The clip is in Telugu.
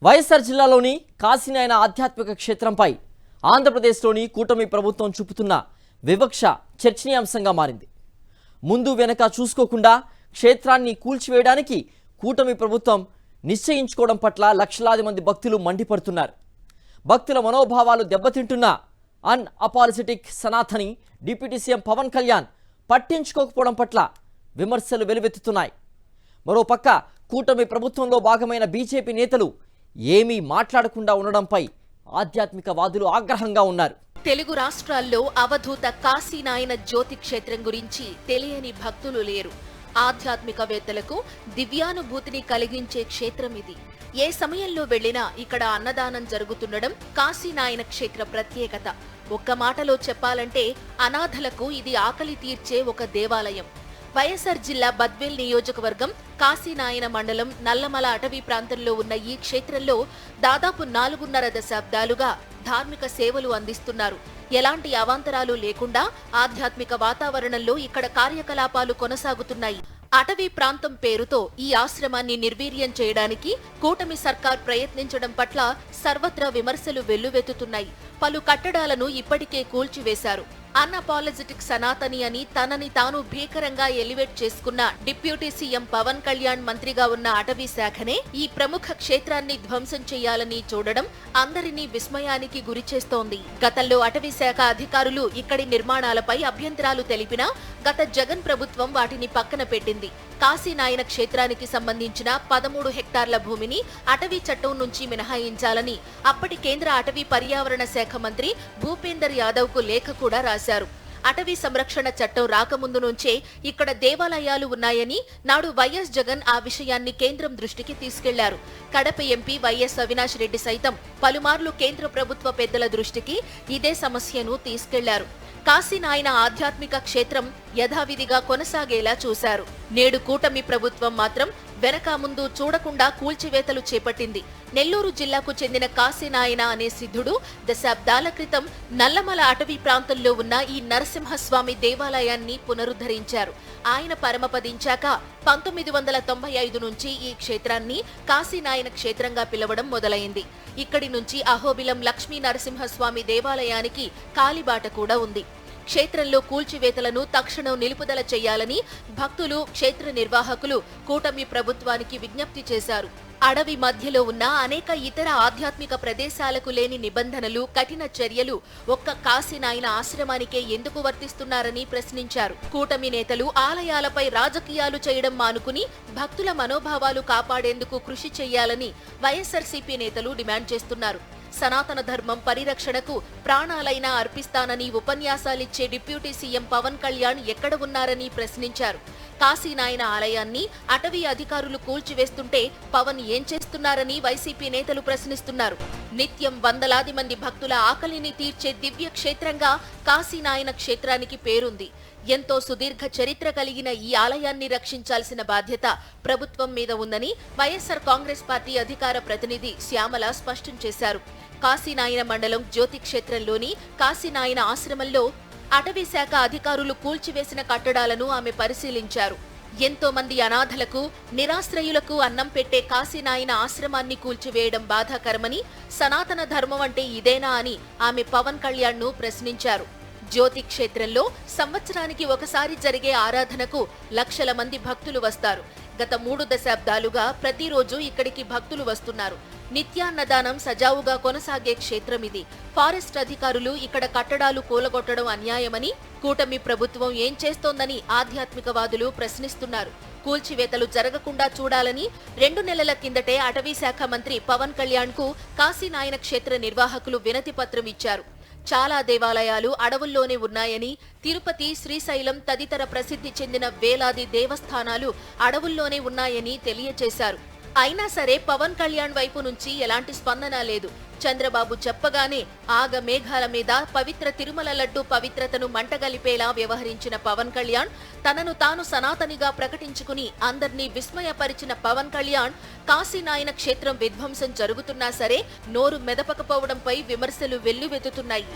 వైఎస్ఆర్ జిల్లాలోని కాశీనాయన ఆధ్యాత్మిక క్షేత్రంపై ఆంధ్రప్రదేశ్లోని కూటమి ప్రభుత్వం చూపుతున్న వివక్ష చర్చనీయాంశంగా మారింది. ముందు వెనక చూసుకోకుండా క్షేత్రాన్ని కూల్చివేయడానికి కూటమి ప్రభుత్వం నిశ్చయించుకోవడం పట్ల లక్షలాది మంది భక్తులు మండిపడుతున్నారు. భక్తుల మనోభావాలు దెబ్బతింటున్న అన్అపాలజెటిక్ సనాతని డిప్యూటీ సీఎం పవన్ కళ్యాణ్ పట్టించుకోకపోవడం పట్ల విమర్శలు వెలువెత్తుతున్నాయి. మరోపక్క కూటమి ప్రభుత్వంలో భాగమైన బీజేపీ నేతలు ఏమీ మాట్లాడకుండా ఉండడంపై ఆధ్యాత్మికవాదులు ఆగ్రహంగా ఉన్నారు. తెలుగు రాష్ట్రాల్లో అవధూత కాశీనాయన జ్యోతి క్షేత్రం గురించి తెలియని భక్తులు లేరు. ఆధ్యాత్మికవేత్తలకు దివ్యానుభూతిని కలిగించే క్షేత్రం ఇది. ఏ సమయంలో వెళ్లినా ఇక్కడ అన్నదానం జరుగుతుండడం కాశీనాయన క్షేత్ర ప్రత్యేకత. ఒక్క మాటలో చెప్పాలంటే అనాథలకు ఇది ఆకలి తీర్చే ఒక దేవాలయం. వైఎస్ఆర్ జిల్లా బద్వేల్ నియోజకవర్గం కాశీనాయన మండలం నల్లమల అటవీ ప్రాంతంలో ఉన్న ఈ క్షేత్రంలో దాదాపు 4.5 దశాబ్దాలుగా ధార్మిక సేవలు అందిస్తున్నారు. ఎలాంటి అవాంతరాలు లేకుండా ఆధ్యాత్మిక వాతావరణంలో ఇక్కడ కార్యకలాపాలు కొనసాగుతున్నాయి. అటవీ ప్రాంతం పేరుతో ఈ ఆశ్రమాన్ని నిర్వీర్యం చేయడానికి కూటమి సర్కార్ ప్రయత్నించడం పట్ల సర్వత్రా విమర్శలు వెల్లువెత్తుతున్నాయి. పలు కట్టడాలను ఇప్పటికే కూల్చివేశారు. అన్అపాలజెటిక్ సనాతని అని తనని తాను భీకరంగా ఎలివేట్ చేసుకున్న డిప్యూటీ సీఎం పవన్ కళ్యాణ్ మంత్రిగా ఉన్న అటవీ శాఖనే ఈ ప్రముఖ క్షేత్రాన్ని ధ్వంసం చేయాలని చూడడం అందరినీ విస్మయానికి గురిచేస్తోంది. గతంలో అటవీ శాఖ అధికారులు ఇక్కడి నిర్మాణాలపై అభ్యంతరాలు తెలిపినా గత జగన్ ప్రభుత్వం వాటిని పక్కన పెట్టింది. కాశీనాయన క్షేత్రానికి సంబంధించిన 13 హెక్టార్ల భూమిని అటవీ చట్టం నుంచి మినహాయించాలని అప్పటి కేంద్ర అటవీ పర్యావరణ శాఖ మంత్రి భూపేందర్ యాదవ్ కు లేఖ కూడా రాశారు. అటవీ సంరక్షణ చట్టం రాకముందు నుంచే ఇక్కడ దేవాలయాలు ఉన్నాయని నాడు వైఎస్ జగన్ ఆ విషయాన్ని కేంద్రం దృష్టికి తీసుకెళ్లారు. కడప ఎంపీ వైఎస్ అవినాష్ రెడ్డి సైతం పలుమార్లు కేంద్ర ప్రభుత్వ పెద్దల దృష్టికి ఇదే సమస్యను తీసుకెళ్లారు. కాశీనాయన ఆధ్యాత్మిక క్షేత్రం యథావిధిగా కొనసాగేలా చూశారు. నేడు కూటమి ప్రభుత్వం మాత్రం వెనక ముందు చూడకుండా కూల్చివేతలు చేపట్టింది. నెల్లూరు జిల్లాకు చెందిన కాశీనాయన అనే సిద్ధుడు దశాబ్దాల క్రితం నల్లమల అటవీ ప్రాంతంలో ఉన్న ఈ నరసింహస్వామి దేవాలయాన్ని పునరుద్ధరించారు. ఆయన పరమపదించాక 1995 నుంచి ఈ క్షేత్రాన్ని కాశీనాయన క్షేత్రంగా పిలవడం మొదలైంది. ఇక్కడి నుంచి అహోబిలం లక్ష్మీ నరసింహస్వామి దేవాలయానికి కాలిబాట కూడా ఉంది. క్షేత్రంలో కూల్చివేతలను తక్షణం నిలుపుదల చేయాలని భక్తులు, క్షేత్ర నిర్వాహకులు కూటమి ప్రభుత్వానికి విజ్ఞప్తి చేశారు. అడవి మధ్యలో ఉన్న అనేక ఇతర ఆధ్యాత్మిక ప్రదేశాలకు లేని నిబంధనలు, కఠిన చర్యలు ఒక్క కాశీనాయన ఆశ్రమానికే ఎందుకు వర్తిస్తున్నారని ప్రశ్నించారు. కూటమి నేతలు ఆలయాలపై రాజకీయాలు చేయడం మానుకుని భక్తుల మనోభావాలు కాపాడేందుకు కృషి చేయాలని వైఎస్ఆర్సీపీ నేతలు డిమాండ్ చేస్తున్నారు. సనాతన ధర్మం పరిరక్షణకు ప్రాణాలైనా అర్పిస్తానని ఉపన్యాసాలిచ్చే డిప్యూటీ సీఎం పవన్ కళ్యాణ్ ఎక్కడ ఉన్నారని ప్రశ్నించారు. కాశీనాయన ఆలయాన్ని అటవీ అధికారులు కూల్చివేస్తుంటే పవన్ ఏం చేస్తున్నారని వైసీపీ నేతలు ప్రశ్నిస్తున్నారు. నిత్యం వందలాది మంది భక్తుల ఆకలిని తీర్చే దివ్య క్షేత్రంగా కాశీనాయన క్షేత్రానికి పేరుంది. ఎంతో సుదీర్ఘ చరిత్ర కలిగిన ఈ ఆలయాన్ని రక్షించాల్సిన బాధ్యత ప్రభుత్వం మీద ఉందని వైఎస్ఆర్ కాంగ్రెస్ పార్టీ అధికార ప్రతినిధి శ్యామల స్పష్టం చేశారు. కాశీనాయన మండలం జ్యోతి క్షేత్రంలోని కాశీనాయన ఆశ్రమంలో అటవీ శాఖ అధికారులు కూల్చివేసిన కట్టడాలను ఆమె పరిశీలించారు. ఎంతో మంది అనాథలకు, నిరాశ్రయులకు అన్నం పెట్టే కాశీనాయన ఆశ్రమాన్ని కూల్చివేయడం బాధాకరమని, సనాతన ధర్మం అంటే ఇదేనా అని ఆమె పవన్ కళ్యాణ్ ను ప్రశ్నించారు. జ్యోతి క్షేత్రంలో సంవత్సరానికి ఒకసారి జరిగే ఆరాధనకు లక్షల మంది భక్తులు వస్తారు. గత 3 దశాబ్దాలుగా ప్రతిరోజు ఇక్కడికి భక్తులు వస్తున్నారు. నిత్యాన్నదానం సజావుగా కొనసాగే క్షేత్రం ఇది. ఫారెస్ట్ అధికారులు ఇక్కడ కట్టడాలు కూలగొట్టడం అన్యాయమని, కూటమి ప్రభుత్వం ఏం చేస్తోందని ఆధ్యాత్మికవాదులు ప్రశ్నిస్తున్నారు. కూల్చివేతలు జరగకుండా చూడాలని 2 నెలల కిందటే అటవీ శాఖ మంత్రి పవన్ కళ్యాణ్ కు కాశీనాయన క్షేత్ర నిర్వాహకులు వినతి పత్రం ఇచ్చారు. చాలా దేవాలయాలు అడవుల్లోనే ఉన్నాయని, తిరుపతి, శ్రీశైలం తదితర ప్రసిద్ధి చెందిన వేలాది దేవస్థానాలు అడవుల్లోనే ఉన్నాయని తెలియచేశారు. అయినా సరే పవన్ కళ్యాణ్ వైపు నుంచి ఎలాంటి స్పందన లేదు. చంద్రబాబు చెప్పగానే ఆగ మేఘాల మీద పవిత్ర తిరుమల లడ్డు పవిత్రతను మంటగలిపేలా వ్యవహరించిన పవన్ కళ్యాణ్, తనను తాను సనాతనిగా ప్రకటించుకుని అందర్నీ విస్మయపరిచిన పవన్ కళ్యాణ్ కాశీనాయన క్షేత్రం విధ్వంసం జరుగుతున్నా సరే నోరు మెదపకపోవడంపై విమర్శలు వెల్లువెత్తుతున్నాయి.